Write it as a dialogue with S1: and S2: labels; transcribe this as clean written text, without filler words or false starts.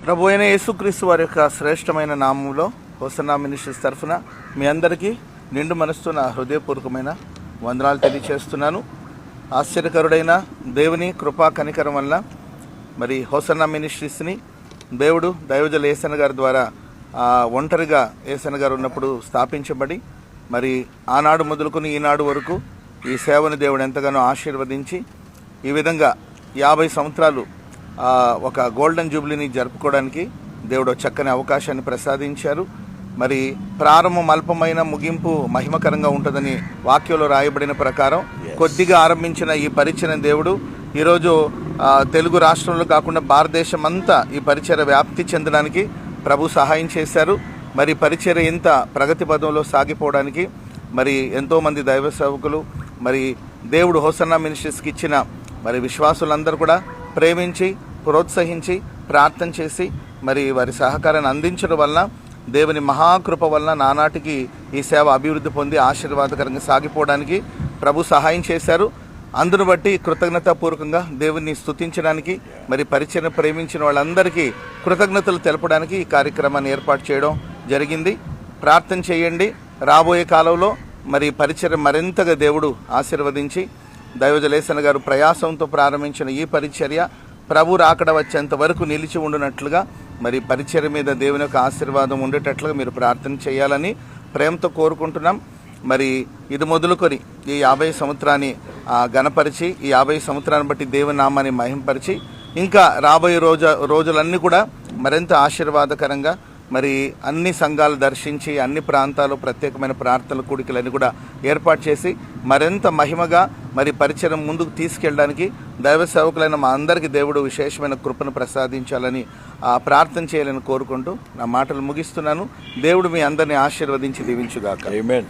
S1: ప్రభు అయిన యేసుక్రీస్తు వారి యొక్క శ్రేష్టమైన నామంలో హోసన్నా మినిస్ట్రీస్ తరఫున మీ అందరికీ నిండు మనసుతో నా హృదయపూర్వకమైన వందనాలు తెలియచేస్తున్నాను. ఆశ్చర్యకరుడైన దేవుని కృపా కనికరం వల్ల మరి హోసన్నా మినిస్ట్రీస్ని దేవుడు దైవజల ఏసన్న గారి ద్వారా ఒంటరిగా ఏసన్న గారు ఉన్నప్పుడు స్థాపించబడి మరి ఆనాడు మొదలుకొని ఈనాడు వరకు ఈ సేవను దేవుడు ఎంతగానో ఆశీర్వదించి ఈ విధంగా 50 సంవత్సరాలు ఒక గోల్డెన్ జూబ్లీని జరుపుకోవడానికి దేవుడు చక్కని అవకాశాన్ని ప్రసాదించారు. మరి ప్రారంభం అల్పమైన ముగింపు మహిమకరంగా ఉంటుందని వాక్యంలో రాయబడిన ప్రకారం కొద్దిగా ఆరంభించిన ఈ పరిచర్య దేవుడు ఈరోజు తెలుగు రాష్ట్రంలో కాకుండా భారతదేశం అంతా ఈ పరిచర్య వ్యాప్తి చెందడానికి ప్రభు సహాయం చేశారు. మరి పరిచర్య ఇంత ప్రగతి పదంలో సాగిపోవడానికి మరి ఎంతోమంది దైవ సేవకులు మరి దేవుడు హోసన్నా మినిస్ట్రీస్కి ఇచ్చిన మరి విశ్వాసులందరూ కూడా ప్రేమించి ప్రోత్సహించి ప్రార్థన చేసి మరి వారి సహకారాన్ని అందించడం వలన దేవుని మహాకృప వలన నానాటికి ఈ సేవ అభివృద్ధి పొంది ఆశీర్వాదకరంగా సాగిపోవడానికి ప్రభు సహాయం చేశారు. అందును బట్టి కృతజ్ఞతాపూర్వకంగా దేవుని స్తుతించడానికి మరి పరిచర్య ప్రేమించిన వాళ్ళందరికీ కృతజ్ఞతలు తెలపడానికి ఈ కార్యక్రమాన్ని ఏర్పాటు చేయడం జరిగింది. ప్రార్థన చేయండి. రాబోయే కాలంలో మరి పరిచర్య మరింతగా దేవుడు ఆశీర్వదించి దైవజల ఏసన్న గారు ప్రయాసంతో ప్రారంభించిన ఈ పరిచర్య ప్రభు రాకడ వచ్చేంత వరకు నిలిచి ఉండునట్లుగా మరి పరిచర్య మీద దేవుని యొక్క ఆశీర్వాదం ఉండేటట్లుగా మీరు ప్రార్థన చేయాలని ప్రేమతో కోరుకుంటున్నాం. మరి ఇది మొదలుకొని ఈ 50 సంవత్సరాన్ని గణపరిచి ఈ 50 సంవత్సరాన్ని బట్టి దేవుని నామాన్ని మహింపరిచి ఇంకా రాబోయే రోజులన్నీ కూడా మరింత ఆశీర్వాదకరంగా మరి అన్ని సంఘాలు దర్శించి అన్ని ప్రాంతాల్లో ప్రత్యేకమైన ప్రార్థనల కూడికలన్నీ కూడా ఏర్పాటు చేసి మరింత మహిమగా మరి పరిచయం ముందుకు తీసుకెళ్ళడానికి దైవ సేవకులైన మా అందరికీ దేవుడు విశేషమైన కృపను ప్రసాదించాలని ప్రార్థన చేయాలని కోరుకుంటూ నా మాటలు ముగిస్తున్నాను. దేవుడు మీ అందరినీ ఆశీర్వదించి దీవించుగాక.
S2: ఆమేన్.